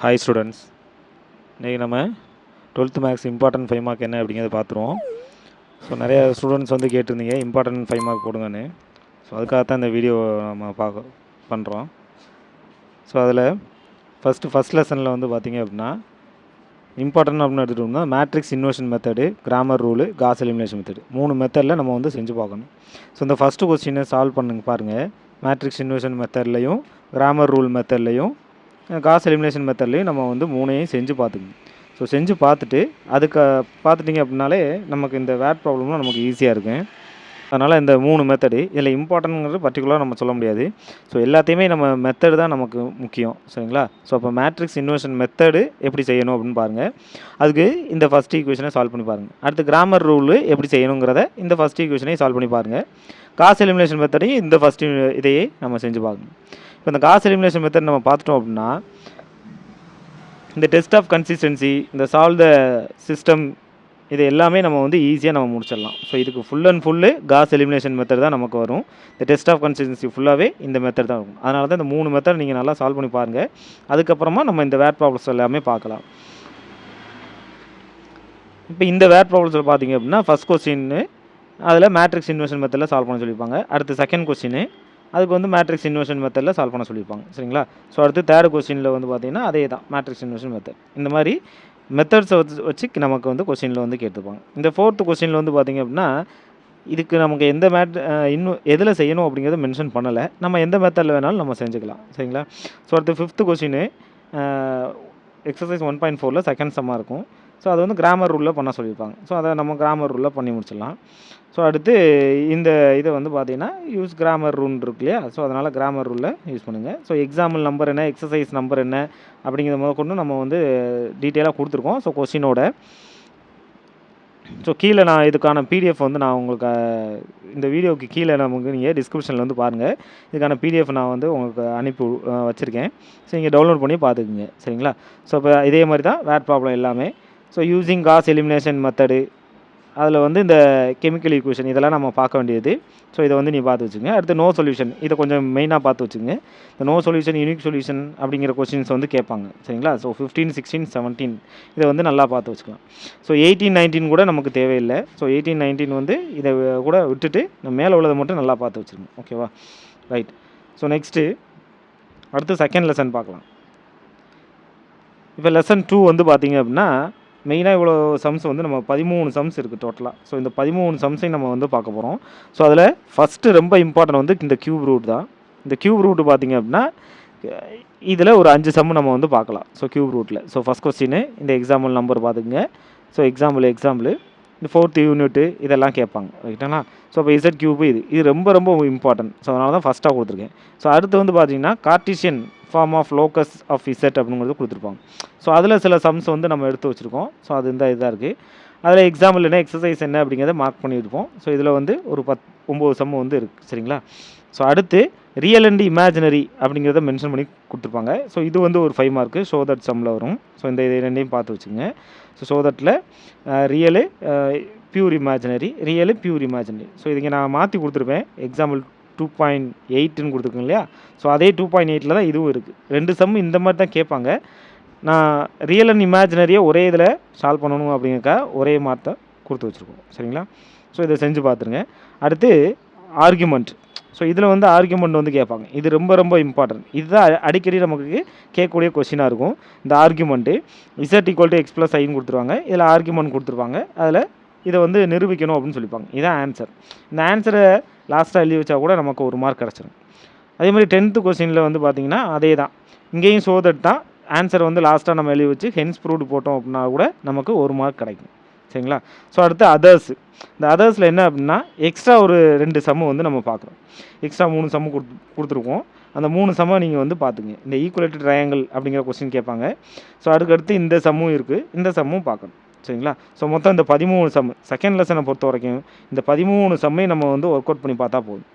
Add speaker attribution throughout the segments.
Speaker 1: Hi students. இன்றைக்கி நம்ம 12th maths important 5 mark என்ன அப்படிங்கிறத பார்த்துருவோம். ஸோ நிறைய ஸ்டூடெண்ட்ஸ் வந்து கேட்டிருந்தீங்க இம்பார்ட்டன்ட் 5 மார்க் போடுங்கன்னு. ஸோ அதுக்காகத்தான் இந்த வீடியோ நம்ம பண்ணுறோம். ஸோ அதில் ஃபஸ்ட் லெசனில் வந்து பார்த்திங்க அப்படின்னா இம்பார்ட்டன்ட் அப்படின்னு எடுத்துகிட்டோம்னா matrix inversion method, grammar rule, Gauss elimination method 3 மெத்தடில் நம்ம வந்து செஞ்சு பார்க்கணும். ஸோ இந்த ஃபஸ்ட்டு கொஸ்டினை சால்வ் பண்ணுங்க பாருங்கள். மேட்ரிக்ஸ் இன்வர்ஷன் மெத்தட்லையும் கிராமர் ரூல் மெத்தட்லையும் காஸ் எலிமினேஷன் மெத்தட்லையும் நம்ம வந்து 3ஐயும் செஞ்சு பார்த்துக்கணும். ஸோ செஞ்சு பார்த்துட்டு அதுக்கு பார்த்துட்டிங்க அப்படின்னாலே நமக்கு இந்த வேட் ப்ராப்ளம்லாம் நமக்கு ஈஸியாக இருக்கும். அதனால் இந்த 3 மெத்தடு இதில் இம்பார்ட்டன்ட்ங்கிறது பர்டிகுலராக நம்ம சொல்ல முடியாது. ஸோ எல்லாத்தையுமே நம்ம மெத்தடு தான் நமக்கு முக்கியம், சரிங்களா? ஸோ அப்போ மேட்ரிக்ஸ் இன்வர்ஷன் மெத்தடு எப்படி செய்யணும் அப்படின்னு பாருங்கள். அதுக்கு இந்த ஃபஸ்ட் ஈக்குவேஷனை சால்வ் பண்ணி பாருங்கள். அடுத்து கிராமர் ரூலு எப்படி செய்யணுங்கிறத இந்த ஃபஸ்ட் ஈக்குவேஷனையும் சால்வ் பண்ணி பாருங்கள். காஸ் எலிமினேஷன் மெத்தடையும் இந்த ஃபஸ்ட்டு இதையே நம்ம செஞ்சு பார்க்கணும். இப்போ இந்த காஸ் எலிமினேஷன் மெத்தட் நம்ம பார்த்துட்டோம் அப்படின்னா இந்த டெஸ்ட் ஆஃப் கன்சிஸ்டன்சி, இந்த சால்வ் த சிஸ்டம், இது எல்லாமே நம்ம வந்து ஈஸியாக நம்ம முடிச்சிடலாம். ஸோ இதுக்கு full and full Gauss elimination method தான் நமக்கு வரும். இந்த டெஸ்ட் ஆஃப் கன்சிஸ்டன்சி ஃபுல்லாகவே இந்த மெத்தட் தான் இருக்கும். அதனால தான் இந்த 3 மெத்தட் நீங்கள் நல்லா சால்வ் பண்ணி பாருங்கள். அதுக்கப்புறமா நம்ம இந்த வேட் ப்ராப்ளம்ஸ் எல்லாமே பார்க்கலாம். இப்போ இந்த வேட் ப்ராப்ளம்ஸில் பார்த்தீங்க அப்படின்னா ஃபஸ்ட் கொஸ்டின்னு அதில் மேட்ரிக்ஸ் இன்வர்ஷன் மெத்தடில் சால்வ் பண்ண சொல்லியிருப்பாங்க. அடுத்து செகண்ட் கொஸ்டின் அதுக்கு வந்து மேட்ரிக்ஸ் இன்வர்ஷன் மெத்தடில் சால்வ் பண்ண சொல்லியிருப்பாங்க, சரிங்களா? ஸோ அடுத்து தேர்ட் கொஸ்டினில் வந்து பார்த்தீங்கன்னா அதே தான் மேட்ரிக்ஸ் இன்வர்ஷன் மெத்தட். இந்த மாதிரி மெத்தட்ஸை வச்சு நமக்கு வந்து கொஸ்டினில் வந்து கேட்டுப்பாங்க. இந்த ஃபோர்த்து கொஸ்டினில் வந்து பார்த்திங்க அப்படின்னா இதுக்கு நமக்கு எந்த இன்னும் எதில் செய்யணும் அப்படிங்கிறத மென்ஷன் பண்ணலை. நம்ம எந்த மெத்தடில் வேணாலும் நம்ம செஞ்சுக்கலாம், சரிங்களா? ஸோ அடுத்து ஃபிஃப்த்து கொஸ்டின் எக்ஸசைஸ் 1.4 செகண்ட் சம்மாக இருக்கும். ஸோ அதை வந்து கிராமர் ரூலில் பண்ண சொல்லியிருப்பாங்க. ஸோ அதை நம்ம கிராமர் ரூலில் பண்ணி முடிச்சிடலாம். ஸோ அடுத்து இந்த இதை வந்து பார்த்தீங்கன்னா யூஸ் கிராமர் ரூல் இருக்கு இல்லையா? ஸோ அதனால் கிராமர் ரூலில் யூஸ் பண்ணுங்கள். ஸோ எக்ஸாம்பிள் நம்பர் என்ன, எக்ஸசைஸ் நம்பர் என்ன அப்படிங்கிறத முதல் கொண்டு நம்ம வந்து டீட்டெயிலாக கொடுத்துருக்கோம். ஸோ கொஸ்டினோட ஸோ கீழே நான் இதுக்கான பிடிஎஃப் வந்து நான் உங்களுக்கு இந்த வீடியோவுக்கு கீழே நமக்கு நீங்கள் டிஸ்கிரிப்ஷனில் வந்து பாருங்கள். இதுக்கான பிடிஎஃப் நான் வந்து உங்களுக்கு அனுப்பி வச்சுருக்கேன். ஸோ இங்கே டவுன்லோட் பண்ணி பார்த்துக்குங்க, சரிங்களா? ஸோ இப்போ இதே மாதிரி தான் வேட் ப்ராப்ளம் எல்லாமே. So using Gauss elimination method, அதில் வந்து இந்த கெமிக்கல் ஈக்குவேஷன் இதெல்லாம் நம்ம பார்க்க வேண்டியது. ஸோ இதை வந்து நீ பார்த்து வச்சுங்க. அடுத்து நோ சொல்யூஷன், இதை கொஞ்சம் மெயினாக பார்த்து வச்சுங்க. இந்த நோ சொல்யூஷன், யூனிக் சொல்யூஷன் அப்படிங்கிற கொஸ்டின்ஸ் வந்து கேட்பாங்க, சரிங்களா? ஸோ 15, 16, 17 இதை வந்து நல்லா பார்த்து வச்சுக்கலாம். ஸோ 18, 19 கூட நமக்கு தேவையில்லை. ஸோ 18, 19 வந்து இதை கூட விட்டுட்டு நம்ம மேலே உள்ளதை மட்டும் நல்லா பார்த்து வச்சுருங்க, ஓகேவா? ரைட். ஸோ நெக்ஸ்ட்டு அடுத்து செகண்ட் லெசன் பார்க்கலாம். இப்போ லெசன் 2 வந்து பார்த்திங்க அப்படின்னா மெயினாக இவ்வளோ சம்ஸ் வந்து நம்ம 13 சம்ஸ் இருக்குது டோட்டலாக. ஸோ இந்த 13 சம்ஸையும் நம்ம வந்து பார்க்க போகிறோம். ஸோ அதில் ஃபஸ்ட்டு ரொம்ப இம்பார்ட்டன்ட் வந்து இந்த கியூப் ரூட் தான். இந்த கியூப் ரூட் பார்த்திங்க அப்படின்னா இதில் ஒரு 5 சம் நம்ம வந்து பார்க்கலாம். ஸோ கியூப் ரூட்டில் ஸோ ஃபஸ்ட் கொஸ்டின் இந்த எக்ஸாம்பிள் நம்பர் பார்த்துக்குங்க. ஸோ எக்ஸாம்பிள் இந்த 4th யூனிட்டு இதெல்லாம் கேட்பாங்க, ரைட்டுங்களா? ஸோ இப்போ இசட் கியூப் இது ரொம்ப ரொம்ப இம்பார்ட்டன்ட். ஸோ அதனால தான் ஃபஸ்ட்டாக கொடுத்துருக்கேன். ஸோ அடுத்து வந்து பார்த்திங்கன்னா cartesian form of locus of z அப்படிங்கிறது கொடுத்துருப்பாங்க. ஸோ அதில் சில சம்ஸ் வந்து நம்ம எடுத்து வச்சுருக்கோம். ஸோ அது இந்த இதாக இருக்குது. அதில் எக்ஸாம்பிள் என்ன, எக்ஸசைஸ் என்ன அப்படிங்கிறத மார்க் பண்ணியிருப்போம். ஸோ இதில் வந்து ஒரு 9 சம் வந்து இருக்குது, சரிங்களா? ஸோ அடுத்து ரியல் அண்ட் இமேஜினரி அப்படிங்கிறத மென்ஷன் பண்ணி கொடுத்துருப்பாங்க. ஸோ இது வந்து ஒரு 5 மார்க்கு ஷோ தட் சம்மில் வரும். ஸோ இந்த இது ரெண்டையும் பார்த்து வச்சுங்க. ஸோ தட்டில் reel pure imaginary, reel pure imaginary. So இதுங்க நான் மாற்றி கொடுத்துருப்பேன். எக்ஸாம்பிள் 2.8ன்னு கொடுத்துருக்கோம் இல்லையா? ஸோ அதே 2.8 தான் இதுவும் இருக்குது. 2 சம் இந்த மாதிரி தான் கேட்பாங்க. நான் ரியல் அண்ட் இமேஜினரியை ஒரே இதில் சால்வ் பண்ணணும் அப்படிங்கக்கா ஒரே மார்க்கை கொடுத்து வச்சுருக்கோம், சரிங்களா? ஸோ இதை செஞ்சு பார்த்துருங்க. அடுத்து ஆர்கியூமெண்ட். ஸோ இதில் வந்து ஆர்கியூமெண்ட் வந்து கேட்பாங்க. இது ரொம்ப ரொம்ப இம்பார்ட்டன்ட். இதுதான் அடிக்கடி நமக்கு கேட்கக்கூடிய கொஸ்டினாக இருக்கும். இந்த argument z equal to x plus ஐன்னு கொடுத்துருவாங்க. இதில் ஆர்கியூமெண்ட் கொடுத்துருவாங்க. அதில் இதை வந்து நிரூபிக்கணும் அப்படின்னு சொல்லிப்பாங்க. இதுதான் ஆன்சர். இந்த ஆன்சரை லாஸ்ட்டாக எழுதி வச்சா கூட நமக்கு ஒரு மார்க் கிடச்சிடும். அதே மாதிரி 10th கொஸ்டினில் வந்து பார்த்திங்கன்னா அதே தான். இங்கேயும் ஸோ தட் தான். ஆன்சர் வந்து லாஸ்ட்டாக நம்ம எழுதி வச்சு ஹென்ஸ் ப்ரூவ்டு போட்டோம் அப்படின்னா கூட நமக்கு ஒரு மார்க் கிடைக்கும், சரிங்களா? ஸோ அடுத்து அதர்ஸ். இந்த அதர்ஸில் என்ன அப்படின்னா எக்ஸ்ட்ரா ஒரு 2 சம்மு வந்து நம்ம பார்க்குறோம். எக்ஸ்ட்ரா 3 சம்மு கொடுத்துருக்கோம். அந்த 3 சம்மை நீங்கள் வந்து பார்த்துங்க. இந்த ஈக்குவலேட்டட் ட்ரையாங்கிள் அப்படிங்கிற கொஸ்டின் கேட்பாங்க. ஸோ அதுக்கடுத்து இந்த சம்மும் இருக்குது, இந்த சம்மும் பார்க்கணும், சரிங்களா? ஸோ மொத்தம் இந்த 13 சம் செகண்ட் லெசனை பொறுத்த வரைக்கும் இந்த 13 சம்மையும் நம்ம வந்து ஒர்க் அவுட் பண்ணி பார்த்தா போதும்,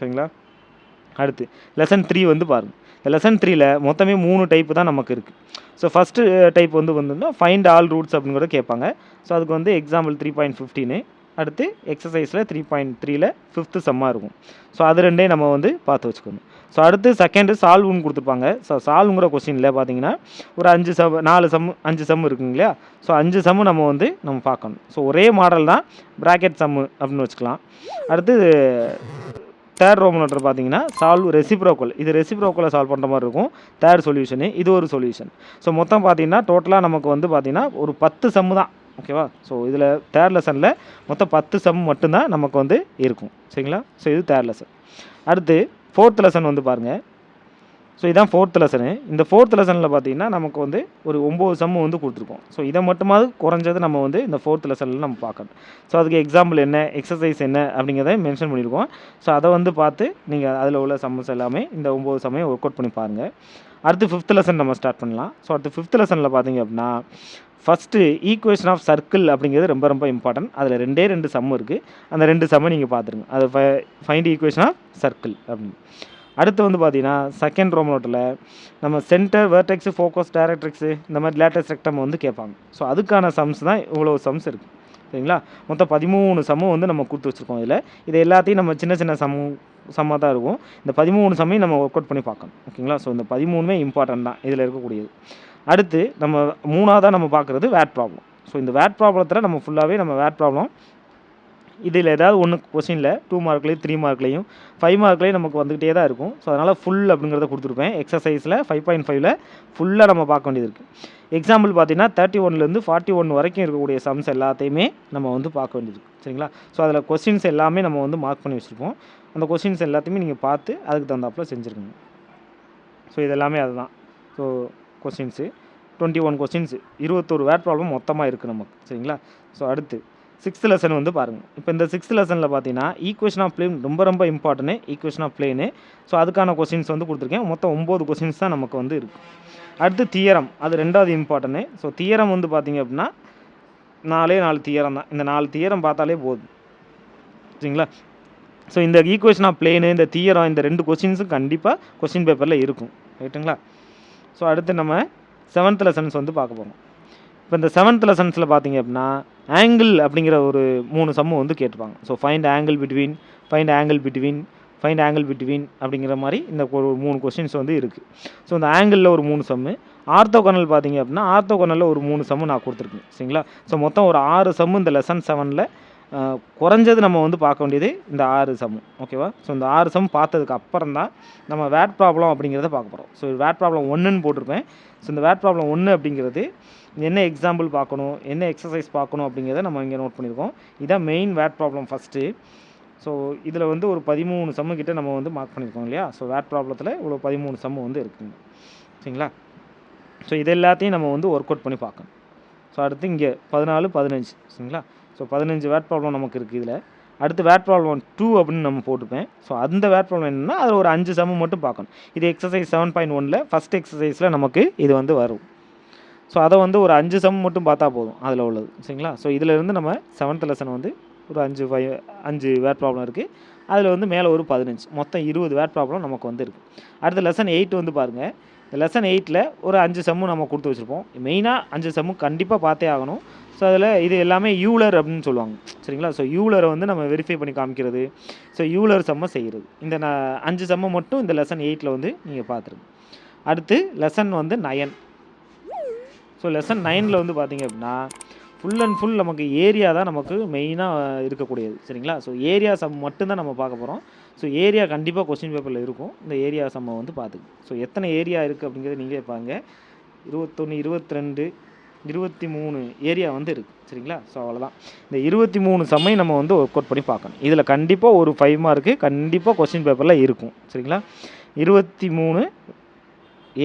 Speaker 1: சரிங்களா? அடுத்து லெசன் 3 வந்து பாருங்கள். இந்த லெசன் 3ல் மொத்தமே 3 டைப்பு தான் நமக்கு இருக்குது. ஸோ ஃபஸ்ட்டு டைப் வந்து ஃபைண்ட் ஆல் ரூட்ஸ் அப்படிங்கிறத கேட்பாங்க. ஸோ அதுக்கு வந்து எக்ஸாம்பிள் 3.15 அடுத்து எக்ஸசைஸில் 3.3ல் 5th சம்மாக இருக்கும். ஸோ அது ரெண்டே நம்ம வந்து பார்த்து வச்சுக்கணும். ஸோ அடுத்து செகண்டு சால்வ்னு கொடுத்துருப்பாங்க. ஸோ சால்வ்ங்கிற கொஸ்டினில் பார்த்தீங்கன்னா ஒரு 5 சம் இருக்குங்க இல்லையா? ஸோ 5 சம்மு நம்ம பார்க்கணும். ஸோ ஒரே மாடல் தான், ப்ராக்கெட் சம்மு அப்படின்னு வச்சுக்கலாம். அடுத்து தேர்ட் ரோமன் லெட்டர் பார்த்தீங்கன்னா சால்வ் ரெசிப்ரோக்கல். இது ரெசிப்ரோக்கலை சால்வ் பண்ணுற மாதிரி இருக்கும். தேர்ட் சொல்யூஷனு, இது ஒரு சொல்யூஷன். ஸோ மொத்தம் பார்த்தீங்கன்னா டோட்டலாக நமக்கு பார்த்தீங்கன்னா ஒரு 10 சம்மு தான். ஓகேவா? ஸோ இதில் தேர்ட் லெசனில் மொத்தம் 10 சம் மட்டும்தான் நமக்கு இருக்கும். சரிங்களா? ஸோ இது தேர்ட் லெசன். அடுத்து ஃபோர்த் லெசன் பாருங்கள். ஸோ இதான் ஃபோர்த் லெசனு. இந்த ஃபோர்த் லெசனில் பார்த்தீங்கன்னா நமக்கு ஒரு 9 சம்மு கொடுத்துருக்கோம். ஸோ இதை மட்டுமாவது குறைஞ்சது நம்ம இந்த ஃபோர்த் லெசனில் நம்ம பார்க்கணும். ஸோ அதுக்கு எக்ஸாம்பிள் என்ன, எக்ஸசைஸ் என்ன அப்படிங்கிறத மென்ஷன் பண்ணியிருக்கோம். ஸோ அதை பார்த்து நீங்கள் அதில் உள்ள சம்மஸ் எல்லாமே இந்த 9 சம்மையும் ஒர்க் அவுட் பண்ணி பாருங்கள். அடுத்து ஃபிஃப்த் லெசன் நம்ம ஸ்டார்ட் பண்ணலாம். ஸோ அடுத்து ஃபிஃப்த் லெசனில் பார்த்தீங்க அப்படின்னா ஃபஸ்ட்டு ஈக்குவேஷன் ஆஃப் சர்க்கிள் அப்படிங்கிறது ரொம்ப ரொம்ப இம்பார்ட்டன்ட். அதில் 2 சம் இருக்குது. அந்த 2 சம்மை நீங்கள் பார்த்துருங்க. அது ஃபைண்ட் ஈக்குவேஷன் ஆஃப் சர்க்கிள் அப்படின்னு. அடுத்து பார்த்தீங்கன்னா செகண்ட் ரோமனோட்டில் நம்ம சென்டர், வெர்டெக்ஸு, ஃபோக்கஸ், டைரக்ட்ரிக்ஸு இந்த மாதிரி லேட்டஸ்ட் ரெக்டம் கேட்பாங்க. ஸோ அதுக்கான சம்ஸ் தான் இவ்வளோ சம்ஸ் இருக்குது. சரிங்களா? மொத்தம் 13 சம்மு நம்ம கொடுத்து வச்சுருக்கோம். இது எல்லாத்தையும் நம்ம சின்ன சின்ன சம்மாக தான் இருக்கும். இந்த 13 சம்மையும் நம்ம ஒர்க் அவுட் பண்ணி பார்க்கணும். ஓகேங்களா? ஸோ இந்த 13மே இம்பார்ட்டன்ட் தான் இதில் இருக்கக்கூடியது. அடுத்து நம்ம மூணாவதாக நம்ம பார்க்குறது வேட் ப்ராப்ளம். ஸோ இந்த வேட் ப்ராப்ளத்தில் நம்ம ஃபுல்லாகவே வேட் ப்ராப்ளம் இதில் ஏதாவது ஒன்று கொஸ்டினில் 2 மார்க்லேயும் 3 மார்க்லேயும் 5 மார்க்லேயும் நமக்கு வந்துக்கிட்டே தான் இருக்கும். ஸோ அதனால் ஃபுல் அப்படிங்கிறத கொடுத்துருப்பேன். எக்ஸசைஸில் 5.5ல் ஃபுல்லாக நம்ம பார்க்க வேண்டியது இருக்குது. எக்ஸாம்பிள் பார்த்தீங்கன்னா 31லேருந்து 41 வரைக்கும் இருக்கக்கூடிய சம்ஸ் எல்லாத்தையுமே நம்ம பார்க்க வேண்டியது இருக்குது. சரிங்களா? ஸோ அதில் கொஸ்டின்ஸ் எல்லாமே நம்ம மார்க் பண்ணி வச்சுருப்போம். அந்த கொஸ்டின்ஸ் எல்லாத்தையுமே நீங்கள் பார்த்து அதுக்கு தகுந்தாப்பில் செஞ்சுருக்கணும். ஸோ இது எல்லாமே அதுதான். So questions 21 questions 21 word problem மொத்தமாக இருக்குது நமக்கு. சரிங்களா? ஸோ அடுத்து 6th லெசன் பாருங்கள். இப்போ இந்த 6th லெசனில் பார்த்தீங்கன்னா ஈக்குவேஷன் ஆஃப் பிளேன் ரொம்ப ரொம்ப important. Equation of plane. So அதுக்கான கொஸ்டின்ஸ் கொடுத்துருக்கேன். மொத்தம் 9 கொஸ்டின்ஸ் தான் நமக்கு இருக்குது. அடுத்து தியரம், அது 2வது இம்பார்ட்டன்ட். ஸோ தியரம் பார்த்தீங்க அப்படின்னா 4 தியரம் தான். இந்த 4 தியரம் பார்த்தாலே போதும். சரிங்களா? ஸோ இந்த ஈக்குவேஷன் ஆஃப் பிளேனு, இந்த தியரம், இந்த 2 கொஸ்டின்ஸும் கண்டிப்பாக கொஸ்டின் பேப்பரில் இருக்கும். ரைட்டுங்களா? ஸோ அடுத்து நம்ம 7th லெசன்ஸ் பார்க்க போகிறோம். இப்போ இந்த 7th லெசன்ஸில் பார்த்தீங்க அப்படின்னா ஆங்கிள் அப்படிங்கிற ஒரு 3 சம்மு கேட்டுப்பாங்க. So find angle between, find angle between அப்படிங்கிற மாதிரி இந்த ஒரு 3 கொஸ்டின்ஸ் இருக்குது. ஸோ இந்த ஆங்கிளில் ஒரு 3 சம்மு, ஆர்த்தோகனல் பார்த்தீங்க அப்படின்னா ஆர்த்தோகனலில் ஒரு 3 சம்மு நான் கொடுத்துருக்கேன். சரிங்களா? ஸோ மொத்தம் ஒரு 6 சம்மு இந்த லெசன் 7ல் குறைஞ்சது நம்ம பார்க்க வேண்டியது இந்த 6 சம்மு. ஓகேவா? ஸோ இந்த 6 சம் பார்த்ததுக்கு அப்புறம் தான் நம்ம வேட் ப்ராப்ளம் அப்படிங்கிறத பார்க்க போகிறோம். ஸோ வேட் ப்ராப்ளம் 1ன்னு போட்டிருப்பேன். ஸோ இந்த வேட் ப்ராப்ளம் 1 அப்படிங்கிறது என்ன எக்ஸாம்பிள் பார்க்கணும், என்ன எக்ஸசைஸ் பார்க்கணும் அப்படிங்கிறத நம்ம இங்கே நோட் பண்ணியிருக்கோம். இதான் main word problem first. So இதில் ஒரு 13 சம்மு கிட்ட நம்ம மார்க் பண்ணியிருக்கோம் இல்லையா? ஸோ வேட் ப்ராப்ளத்தில் இவ்வளோ 13 சம்மு இருக்குங்க. சரிங்களா? ஸோ இது எல்லாத்தையும் நம்ம ஒர்க் அவுட் பண்ணி பார்க்கணும். ஸோ அடுத்து இங்கே 14, 15. சரிங்களா? ஸோ 15 வேட் ப்ராப்ளம் நமக்கு இருக்குது இதில். அடுத்து வேட் ப்ராப்ளம் 2 அப்படின்னு நம்ம போட்டிருப்பேன். ஸோ அந்த வேட் ப்ராப்ளம் என்னென்னா அதில் ஒரு 5 சம்மு மட்டும் பார்க்கணும். இது எக்ஸசைஸ் 7.1ல் ஃபஸ்ட் எக்ஸசைஸில் நமக்கு இது வரும். ஸோ அதை ஒரு 5 சம் மட்டும் பார்த்தா போதும் அதில் உள்ளது. சரிங்களா? ஸோ இதிலேருந்து நம்ம 7th லெசன் ஒரு 5 வேட் ப்ராப்ளம் இருக்குது. அதில் மேலே ஒரு 15, மொத்தம் 20 வேட் ப்ராப்ளம் நமக்கு இருக்குது. அடுத்த லெசன் 8 பாருங்கள். இந்த லெசன் 8ல் ஒரு 5 சம்மு நம்ம கொடுத்து வச்சுருப்போம். மெயினாக 5 சம்மு கண்டிப்பாக பார்த்தே ஆகணும். ஸோ அதில் இது எல்லாமே யூலர் அப்படின்னு சொல்லுவாங்க. சரிங்களா? ஸோ யூலரை நம்ம வெரிஃபை பண்ணி காமிக்கிறது. ஸோ யூலர் சம்மை செய்கிறது. இந்த 5 சம்மை மட்டும் இந்த லெசன் 8ல் நீங்கள் பார்த்துருங்க. அடுத்து லெசன் 9. ஸோ லெசன் 9ல் பார்த்தீங்க அப்படின்னா ஃபுல் அண்ட் ஃபுல் நமக்கு ஏரியா தான் நமக்கு மெயினாக இருக்கக்கூடியது. சரிங்களா? ஸோ ஏரியா சம் மட்டும்தான் நம்ம பார்க்க போகிறோம். ஸோ ஏரியா கண்டிப்பாக கொஸ்டின் பேப்பரில் இருக்கும். இந்த ஏரியா சம்மை பார்த்துக்கு. ஸோ எத்தனை ஏரியா இருக்குது அப்படிங்கிறது நீங்களே பாருங்க. 21, 22, 23 ஏரியா இருக்குது. சரிங்களா? ஸோ அவ்வளோதான். இந்த 23 சம்மை நம்ம ஒர்க் அவுட் பண்ணி பார்க்கணும். இதில் கண்டிப்பாக ஒரு 5 மார்க்கு கண்டிப்பாக கொஸ்டின் பேப்பரில் இருக்கும். சரிங்களா? 23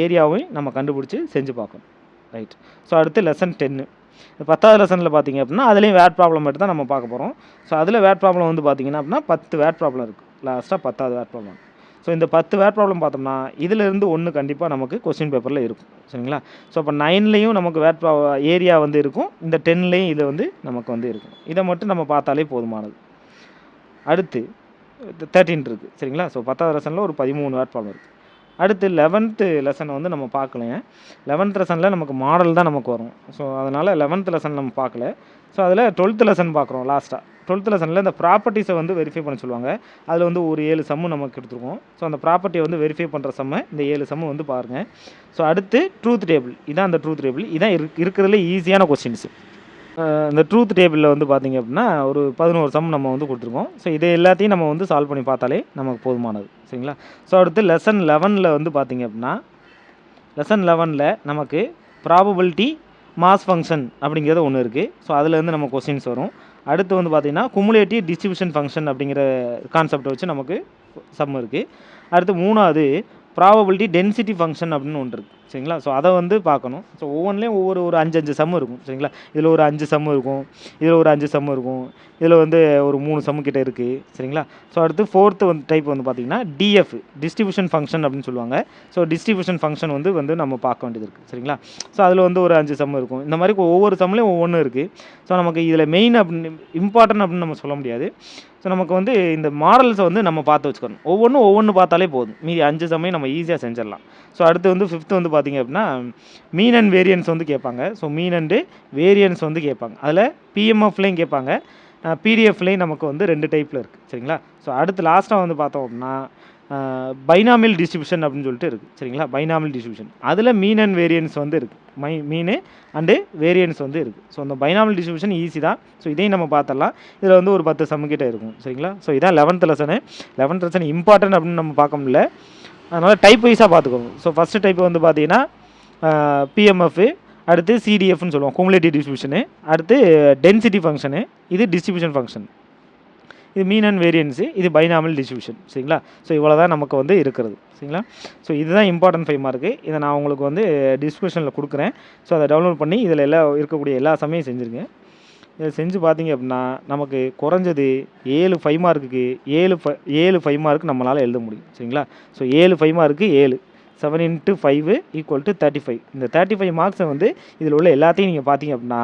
Speaker 1: ஏரியாவையும் நம்ம கண்டுபிடிச்சி செஞ்சு பார்க்கணும். ரைட். ஸோ அடுத்து லெசன் 10. 10வது லெசனில் பார்த்தீங்க அப்படின்னா அதுலேயும் வேட் ப்ராப்ளம் மட்டும் தான் நம்ம பார்க்க போகிறோம். ஸோ அதில் வேட் ப்ராப்ளம் பார்த்தீங்கன்னா அப்படின்னா 10 வேட் ப்ராப்ளம் இருக்குது. லாஸ்ட்டாக 10வது வேட் ப்ராப்ளம். ஸோ இந்த 10 வேட் ப்ராப்ளம் பார்த்தோம்னா இதிலேருந்து ஒன்று கண்டிப்பாக நமக்கு கொஸ்டின் பேப்பரில் இருக்கும். சரிங்களா? ஸோ அப்போ 9லேயும் நமக்கு வேட் ஏரியா இருக்கும். இந்த 10லேயும் இது நமக்கு இருக்கும். இதை மட்டும் நம்ம பார்த்தாலே போதுமானது. அடுத்து 13 இருக்குது. சரிங்களா? ஸோ 10வது லெசனில் ஒரு 13 வேட் ப்ராப்ளம் இருக்குது. அடுத்து 11th லெசன் வந்து நம்ம பார்க்கலைங்க. 11th லெசனில் நமக்கு மாடல் தான் நமக்கு வரும். ஸோ அதனால் 11th லெசன் நம்ம பார்க்கல. ஸோ அதில் 12th லெசன் பார்க்குறோம் லாஸ்ட்டாக. 12th லெசனில் இந்த ப்ராப்பர்ட்டிஸை வந்து வெரிஃபை பண்ண சொல்லுவாங்க. அதில் வந்து ஒரு 7 சம்மு நமக்கு எடுத்துருக்கோம். ஸோ அந்த ப்ராப்பர்ட்டியை வந்து வெரிஃபை பண்ணுற சம்மை இந்த 7 சம்மு வந்து பாருங்கள். ஸோ அடுத்து ட்ரூத் டேபிள், இதான் அந்த ட்ரூத் டேபிள். இதான் இருக்கிறதுல ஈஸியான கொஸ்டின்ஸு. இந்த ட்ரூத் டேபிளில் வந்து பார்த்திங்க அப்படின்னா ஒரு 11 சம் நம்ம வந்து கொடுத்துருக்கோம். ஸோ இதை எல்லாத்தையும் நம்ம வந்து சால்வ் பண்ணி பார்த்தாலே நமக்கு போதுமானது. சரிங்களா? ஸோ அடுத்து லெசன் 11ல் வந்து பார்த்திங்க அப்படின்னா லெசன் 11ல் நமக்கு ப்ராபபிலிட்டி மாஸ் ஃபங்க்ஷன் அப்படிங்கிறது ஒன்று இருக்குது. ஸோ அதுலேருந்து நம்ம கொஸ்டின்ஸ் வரும். அடுத்து வந்து பார்த்திங்கன்னா குமுலேட்டிவ் டிஸ்ட்ரிபியூஷன் ஃபங்க்ஷன் அப்படிங்கிற கான்செப்டை வச்சு நமக்கு சம் இருக்குது. அடுத்து 3வது ப்ராபபிலிட்டி டென்சிட்டி ஃபங்க்ஷன் அப்படின்னு ஒன்று இருக்குது. சரிங்களா? ஸோ அதை வந்து பார்க்கணும். ஸோ ஒவ்வொன்றிலையும் ஒரு 5 சம் இருக்கும். சரிங்களா? இதில் ஒரு 5 சம் இருக்கும், இதில் ஒரு 5 சம் இருக்கும், இதில் வந்து ஒரு 3 சம்மு கிட்ட இருக்குது. சரிங்களா? ஸோ அடுத்து 4th வந்து டைப் வந்து பார்த்திங்கன்னா டிஎஃப் டிஸ்ட்ரிபியூஷன் ஃபங்க்ஷன் அப்படின்னு சொல்லுவாங்க. ஸோ டிஸ்ட்ரிபியூஷன் ஃபங்க்ஷன் வந்து நம்ம பார்க்க வேண்டியது இருக்குது. சரிங்களா? ஸோ அதில் வந்து ஒரு 5 சம் இருக்கும். இந்த மாதிரி ஒவ்வொரு சம்லேயும் ஒவ்வொன்று இருக்குது. ஸோ நமக்கு இதில் மெயின் அப்படின்னு இம்பார்ட்டன்ட் அப்படின்னு நம்ம சொல்ல முடியாது. ஸோ நமக்கு வந்து இந்த மாடல்ஸை வந்து நம்ம பார்த்து வச்சுக்கணும். ஒவ்வொன்று பார்த்தாலே போதும். மீதி 5 சம்மையும் நம்ம ஈஸியாக செஞ்சிடலாம். ஸோ அடுத்து வந்து 5th வந்து பார்த்திங்க அப்படின்னா மீன் அண்ட் வேரியன்ஸ் வந்து கேட்பாங்க. ஸோ மீன் அண்டு வேரியன்ஸ் வந்து கேட்பாங்க. அதில் பிஎம்எஃப்லேயும் கேட்பாங்க, பிடிஎஃப்லேயும் நமக்கு வந்து 2 டைப்பில் இருக்குது. சரிங்களா? ஸோ அடுத்து லாஸ்ட்டாக வந்து பார்த்தோம் அப்படின்னா பைனாமியல் டிஸ்ட்ரிபியூஷன் அப்படின்னு சொல்லிட்டு இருக்குது. சரிங்களா? பைனாமியல் டிஸ்ட்ரிபியூஷன் அதில் மீன் அண்ட் வேரியன்ஸ் வந்து இருக்குது. மீன் அண்டு வேரியன்ஸ் வந்து இருக்குது. ஸோ அந்த பைனாமியல் டிஸ்ட்ரிபியூஷன் ஈஸி தான். ஸோ இதையும் நம்ம பார்த்துடலாம். இதில் வந்து ஒரு 10 சம்முக்கிட்ட இருக்கும். சரிங்களா? ஸோ இதான் 11th lesson. 11th lesson important அப்படின்னு நம்ம பார்க்க முடியல. அதனால் டைப் வைஸாக பார்த்துக்கோங்க. ஸோ ஃபஸ்ட்டு டைப் வந்து பார்த்தீங்கன்னா பிஎம்எஃப், அடுத்து சிடிஎஃப்னு சொல்லுவோம், குமுலேட்டிவ் டிஸ்ட்ரிபியூஷனு. அடுத்து டென்சிட்டி ஃபங்க்ஷனு, இது டிஸ்ட்ரிபியூஷன் ஃபங்க்ஷன். இது மீன் அண்ட் வேரியன்ஸு, இது பைனாமியல் டிஸ்ட்ரிபியூஷன். சரிங்களா? ஸோ இவ்வளோ தான் நமக்கு வந்து இருக்கிறது. சரிங்களா? ஸோ இதுதான் இம்பார்ட்டன்ட் 5 மார்க்கு. இதை நான் உங்களுக்கு வந்து டிஸ்கிரிப்ஷனில் கொடுக்குறேன். ஸோ அதை டவுன்லோட் பண்ணி இதில் இருக்கக்கூடிய எல்லா சமையும் செஞ்சுருங்க. இதை செஞ்சு பார்த்தீங்க அப்படின்னா நமக்கு குறைஞ்சது 7 5 மார்க்குக்கு 7 5 மார்க்கு நம்மளால் எழுத முடியும். சரிங்களா? So 7 5 mark 7 7 × 5 = 35. இந்த 35 மார்க்ஸை வந்து இதில் உள்ள எல்லாத்தையும் நீங்கள் பார்த்தீங்க அப்படின்னா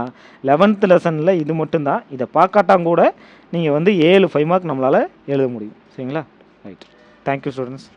Speaker 1: 11th லெசனில் இது மட்டும்தான். இதை பார்க்காட்டாங்க கூட நீங்கள் வந்து 7 5 மார்க் நம்மளால் எழுத முடியும். சரிங்களா? ரைட். Thank you students.